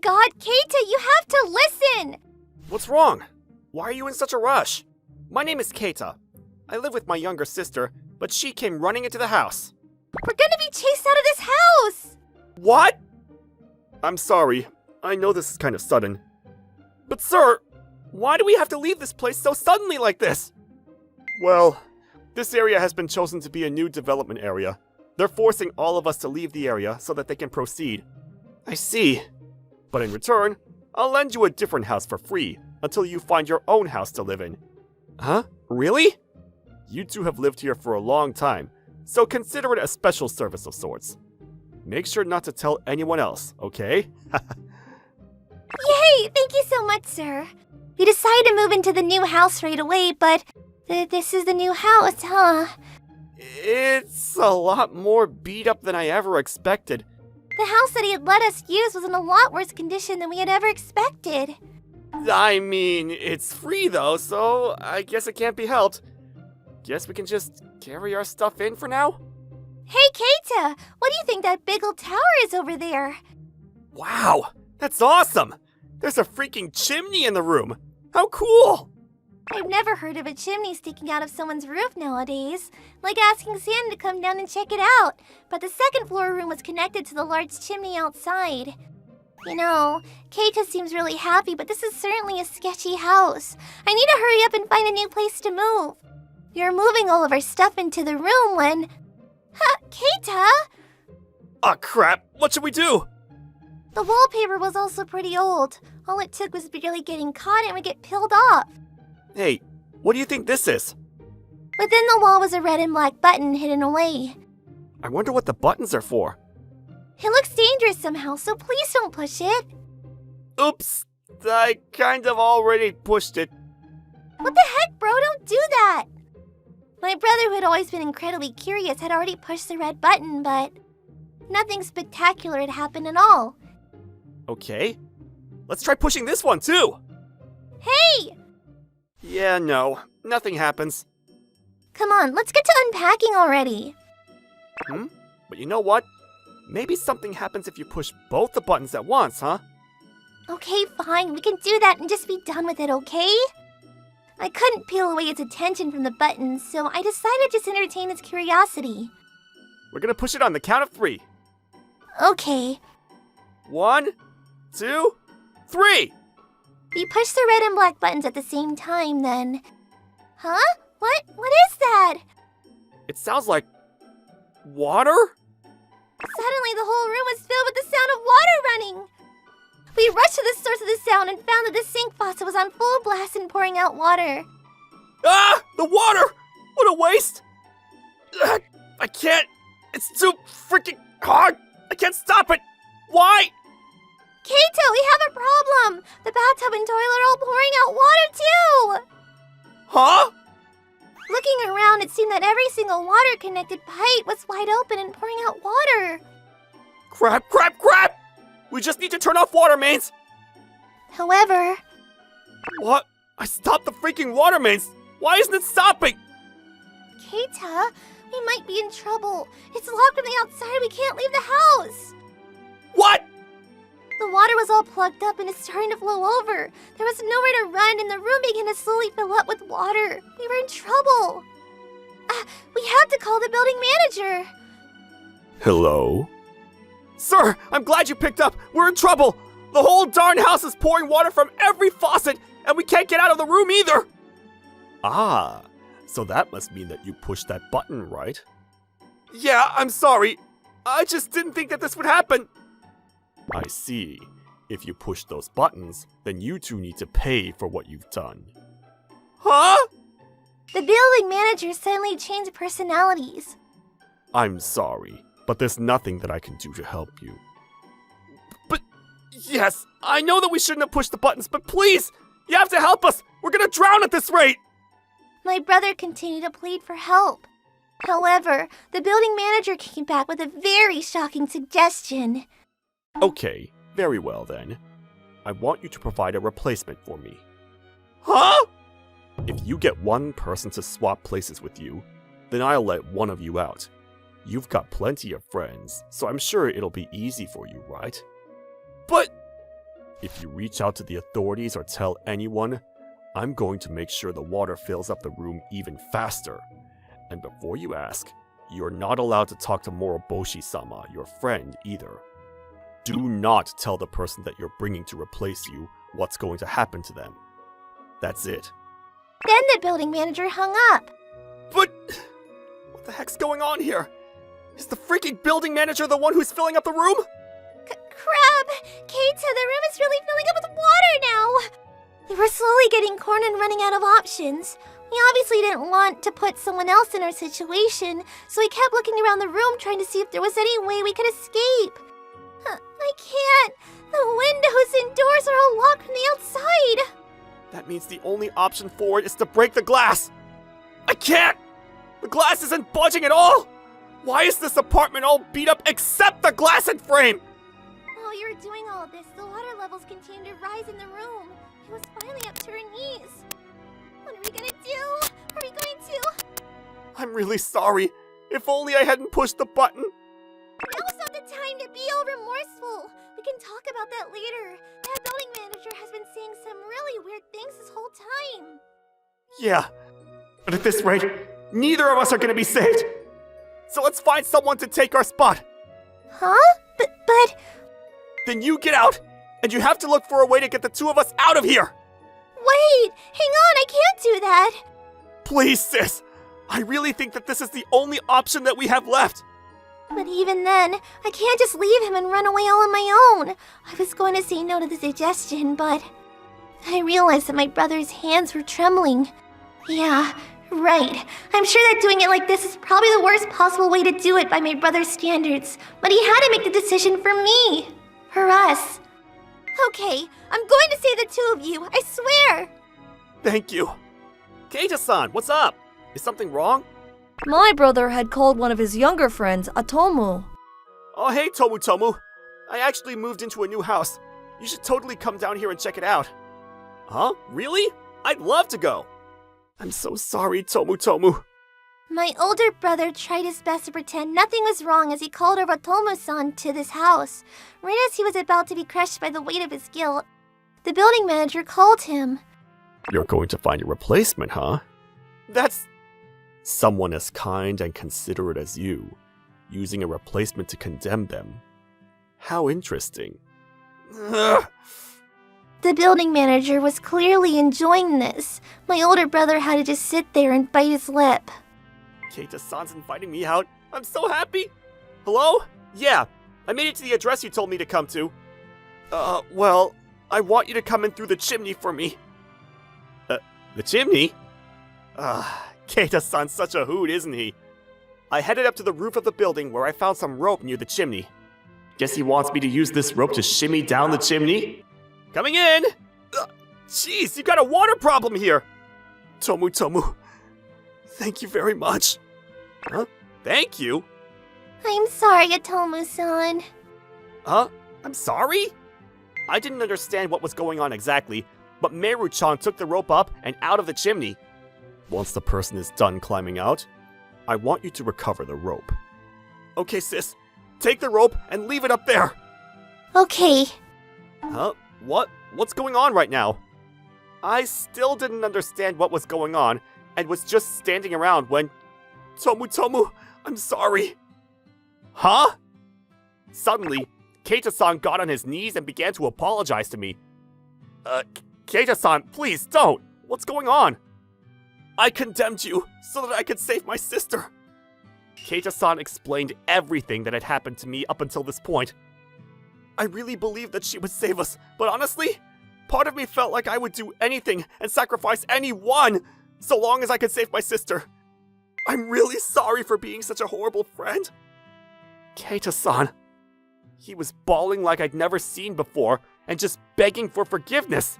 god, Keita, you have to listen! What's wrong? Why are you in such a rush? My name is Keita. I live with my younger sister, but she came running into the house. We're gonna be chased out of this house! What? I'm sorry. I know this is kind of sudden. But sir, why do we have to leave this place so suddenly like this? Well, this area has been chosen to be a new development area. They're forcing all of us to leave the area so that they can proceed. I see. But in return, I'll lend you a different house for free until you find your own house to live in. Huh? Really? You two have lived here for a long time, so consider it a special service of sorts. Make sure not to tell anyone else, okay? Yay! Thank you so much, sir. We decided to move into the new house right away, but this is the new house, huh? It's a lot more beat up than I ever expected. The house that he had let us use was in a lot worse condition than we had ever expected. I mean, it's free though, so I guess it can't be helped. Guess we can just carry our stuff in for now? Hey, Keita! What do you think that big old tower is over there? Wow, that's awesome! There's a freaking chimney in the room! How cool! I've never heard of a chimney sticking out of someone's roof nowadays. Like asking Santa to come down and check it out. But the second floor room was connected to the large chimney outside. You know, Keita seems really happy, but this is certainly a sketchy house. I need to hurry up and find a new place to move. We were moving all of our stuff into the room when... Keita! Aw, crap! What should we do? The wallpaper was also pretty old. All it took was barely getting caught and we get peeled off. Hey, what do you think this is? Within the wall was a red and black button hidden away. I wonder what the buttons are for. It looks dangerous somehow, so please don't push it. Oops, I kind of already pushed it. What the heck, bro? Don't do that! My brother, who had always been incredibly curious, had already pushed the red button, but nothing spectacular had happened at all. Okay, let's try pushing this one too. Hey! Yeah, no, nothing happens. Come on, let's get to unpacking already. But you know what? Maybe something happens if you push both the buttons at once, huh? Okay, fine, we can do that and just be done with it, okay? I couldn't peel away its attention from the buttons, so I decided to just entertain its curiosity. We're gonna push it on the count of 3. Okay. 1, 2, 3! We pushed the red and black buttons at the same time, then... Huh? What is that? It sounds like... water? Suddenly, the whole room was filled with the sound of water running. We rushed to the source of the sound and found that the sink faucet was on full blast and pouring out water. Ah! The water! What a waste! Ugh, I can't... It's too freaking hard! I can't stop it! Why? Keita, we have a problem! The bathtub and toilet are all pouring out water, too! Huh? Looking around, it seemed that every single water-connected pipe was wide open and pouring out water. Crap, crap, crap! We just need to turn off water mains! However... What? I stopped the freaking water mains! Why isn't it stopping? Keita, we might be in trouble. It's locked from the outside. We can't leave the house. What? The water was all plugged up and it's starting to flow over. There was nowhere to run and the room began to slowly fill up with water. We were in trouble. We had to call the building manager. Hello? Sir, I'm glad you picked up. We're in trouble. The whole darn house is pouring water from every faucet and we can't get out of the room either. Ah, so that must mean that you pushed that button, right? Yeah, I'm sorry. I just didn't think that this would happen. I see. If you push those buttons, then you two need to pay for what you've done. Huh? The building manager suddenly changed personalities. I'm sorry, but there's nothing that I can do to help you. But, yes, I know that we shouldn't have pushed the buttons, but please, you have to help us! We're gonna drown at this rate! My brother continued to plead for help. However, the building manager came back with a very shocking suggestion. Okay, very well then. I want you to provide a replacement for me. Huh? If you get one person to swap places with you, then I'll let one of you out. You've got plenty of friends, so I'm sure it'll be easy for you, right? But... If you reach out to the authorities or tell anyone, I'm going to make sure the water fills up the room even faster. And before you ask, you're not allowed to talk to Moroboshi-sama, your friend, either. Do not tell the person that you're bringing to replace you what's going to happen to them. That's it. Then the building manager hung up. But what the heck's going on here? Is the freaking building manager the one who's filling up the room? Crab! Keita, the room is really filling up with water now! We were slowly getting cornered and running out of options. We obviously didn't want to put someone else in our situation, so we kept looking around the room trying to see if there was any way we could escape. I can't! The windows and doors are all locked from the outside! That means the only option forward is to break the glass! I can't! The glass isn't budging at all! Why is this apartment all beat up except the glass and frame? While you were doing all this, the water levels continued to rise in the room. It was finally up to her knees. What are we gonna do? Are we going to? I'm really sorry. If only I hadn't pushed the button. Now's not the time to be all remorseful. We can talk about that later. That building manager has been saying some really weird things this whole time. Yeah, but at this rate, neither of us are gonna be saved. So let's find someone to take our spot. Huh? But... Then you get out, and you have to look for a way to get the two of us out of here. Wait! Hang on, I can't do that! Please, sis. I really think that this is the only option that we have left. But even then, I can't just leave him and run away all on my own. I was going to say no to the suggestion, but... I realized that my brother's hands were trembling. Yeah, right. I'm sure that doing it like this is probably the worst possible way to do it by my brother's standards. But he had to make the decision for me. For us. Okay, I'm going to save the two of you, I swear! Thank you. Keita-san, what's up? Is something wrong? My brother had called one of his younger friends a Tomu. Oh, hey, Tomu. I actually moved into a new house. You should totally come down here and check it out. Huh? Really? I'd love to go. I'm so sorry, Tomu. My older brother tried his best to pretend nothing was wrong as he called over Tomu-san to this house. Right as he was about to be crushed by the weight of his guilt, the building manager called him. You're going to find a replacement, huh? That's... Someone as kind and considerate as you, using a replacement to condemn them. How interesting. Ugh. The building manager was clearly enjoying this. My older brother had to just sit there and bite his lip. Keita-san's inviting me out. I'm so happy. Hello? Yeah, I made it to the address you told me to come to. Well, I want you to come in through the chimney for me. The chimney? Keita-san's such a hoot, isn't he? I headed up to the roof of the building where I found some rope near the chimney. Guess he wants me to use this rope to shimmy down the chimney? Coming in! Jeez, you got a water problem here! Tomu. Thank you very much. Huh? Thank you? I'm sorry, Tomu-san. Huh? I'm sorry? I didn't understand what was going on exactly, but Meru-chan took the rope up and out of the chimney. Once the person is done climbing out, I want you to recover the rope. Okay, sis. Take the rope and leave it up there. Okay. Huh? What? What's going on right now? I still didn't understand what was going on and was just standing around when... Tomu, I'm sorry. Huh? Suddenly, Keita-san got on his knees and began to apologize to me. Keita-san, please don't. What's going on? I condemned you so that I could save my sister. Keita-san explained everything that had happened to me up until this point. I really believed that she would save us, but honestly, part of me felt like I would do anything and sacrifice anyone so long as I could save my sister. I'm really sorry for being such a horrible friend. Keita-san. He was bawling like I'd never seen before and just begging for forgiveness.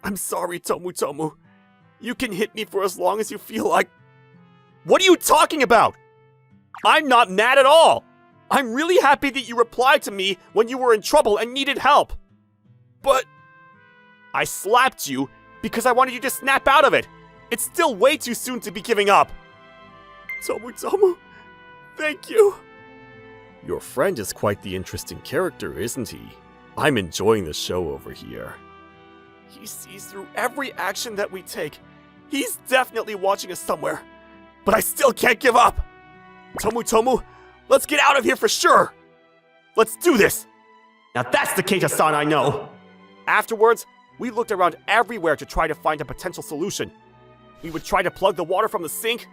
I'm sorry, Tomu. You can hit me for as long as you feel like... What are you talking about? I'm not mad at all. I'm really happy that you replied to me when you were in trouble and needed help. But... I slapped you because I wanted you to snap out of it. It's still way too soon to be giving up. Tomu, thank you. Your friend is quite the interesting character, isn't he? I'm enjoying the show over here. He sees through every action that we take. He's definitely watching us somewhere. But I still can't give up. Tomu, let's get out of here for sure. Let's do this. Now that's the Keita-san I know. Afterwards, we looked around everywhere to try to find a potential solution. We would try to plug the water from the sink.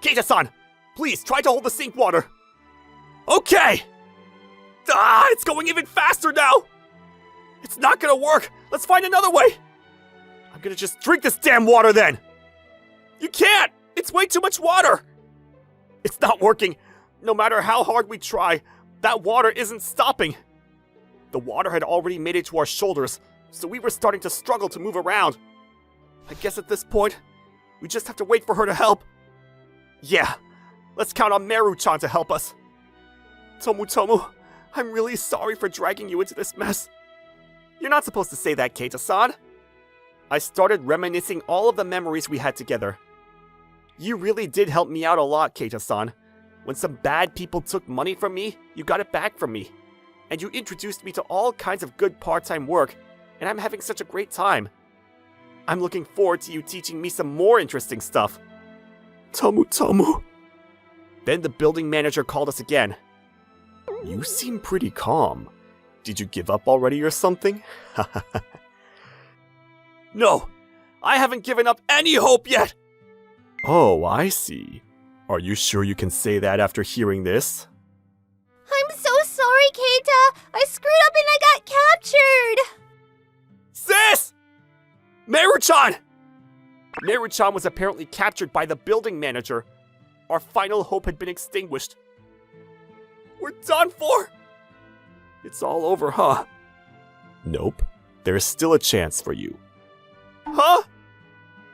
Keita-san, please try to hold the sink water. Okay. It's going even faster now. It's not gonna work. Let's find another way. I'm gonna just drink this damn water then. You can't. It's way too much water. It's not working. No matter how hard we try, that water isn't stopping. The water had already made it to our shoulders, so we were starting to struggle to move around. I guess at this point, we just have to wait for her to help. Yeah, let's count on Meru-chan to help us. Tomu, I'm really sorry for dragging you into this mess. You're not supposed to say that, Keita-san. I started reminiscing all of the memories we had together. You really did help me out a lot, Keita-san. When some bad people took money from me, you got it back from me. And you introduced me to all kinds of good part-time work, and I'm having such a great time. I'm looking forward to you teaching me some more interesting stuff. Tomu. Then the building manager called us again. You seem pretty calm. Did you give up already or something? No, I haven't given up any hope yet. Oh, I see. Are you sure you can say that after hearing this? I'm so sorry, Keita. I screwed up and I got captured. Sis! Meru-chan! Meru-chan was apparently captured by the building manager. Our final hope had been extinguished. We're done for! It's all over, huh? Nope. There's still a chance for you. Huh?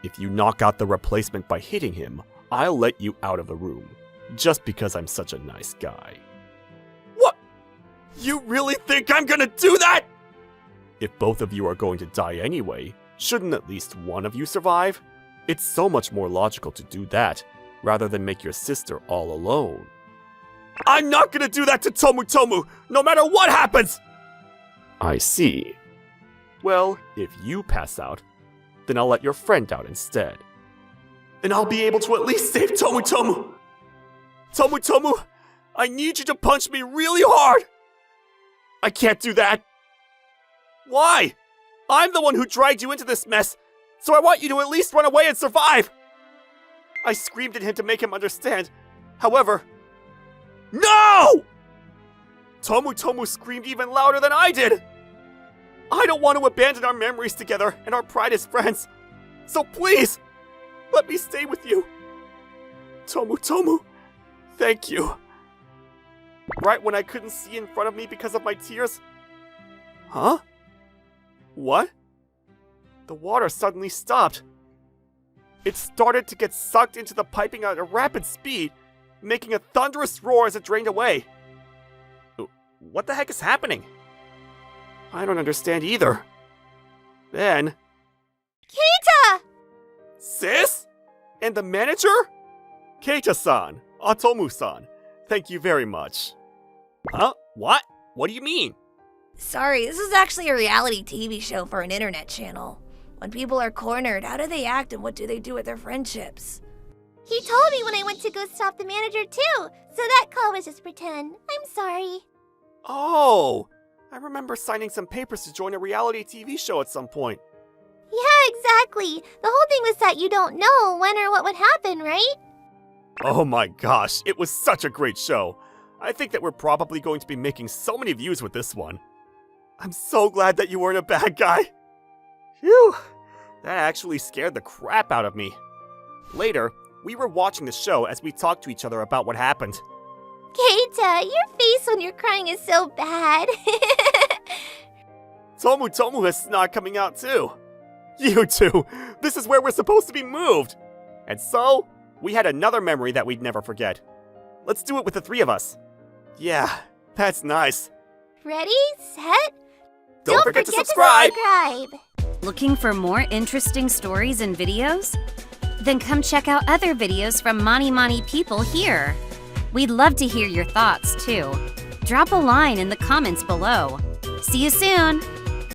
If you knock out the replacement by hitting him, I'll let you out of the room. Just because I'm such a nice guy. What? You really think I'm gonna do that? If both of you are going to die anyway, shouldn't at least one of you survive? It's so much more logical to do that, rather than make your sister all alone. I'm not gonna do that to Tomu, no matter what happens! I see. Well, if you pass out, then I'll let your friend out instead. And I'll be able to at least save Tomu. Tomu, I need you to punch me really hard! I can't do that. Why? I'm the one who dragged you into this mess, so I want you to at least run away and survive! I screamed at him to make him understand. However, no! Tomu screamed even louder than I did! I don't want to abandon our memories together and our pride as friends. So please, let me stay with you. Tomu, thank you. Right when I couldn't see in front of me because of my tears. Huh? What? The water suddenly stopped. It started to get sucked into the piping at a rapid speed, making a thunderous roar as it drained away. What the heck is happening? I don't understand either. Then... Keita! Sis? And the manager? Keita-san, Tomu-san, thank you very much. Huh? What? What do you mean? Sorry, this is actually a reality TV show for an internet channel. When people are cornered, how do they act and what do they do with their friendships? He told me when I went to go stop the manager too, so that call was just pretend. I'm sorry. Oh! I remember signing some papers to join a reality TV show at some point. Yeah, exactly. The whole thing was that you don't know when or what would happen, right? Oh my gosh, it was such a great show. I think that we're probably going to be making so many views with this one. I'm so glad that you weren't a bad guy. Phew, that actually scared the crap out of me. Later, we were watching the show as we talked to each other about what happened. Keita, your face when you're crying is so bad. Tomu has snot coming out too. You two, this is where we're supposed to be moved. And so, we had another memory that we'd never forget. Let's do it with the three of us. Yeah, that's nice. Ready, set, Don't forget to subscribe! Looking for more interesting stories and videos? Then come check out other videos from Mani people here. We'd love to hear your thoughts too. Drop a line in the comments below. See you soon!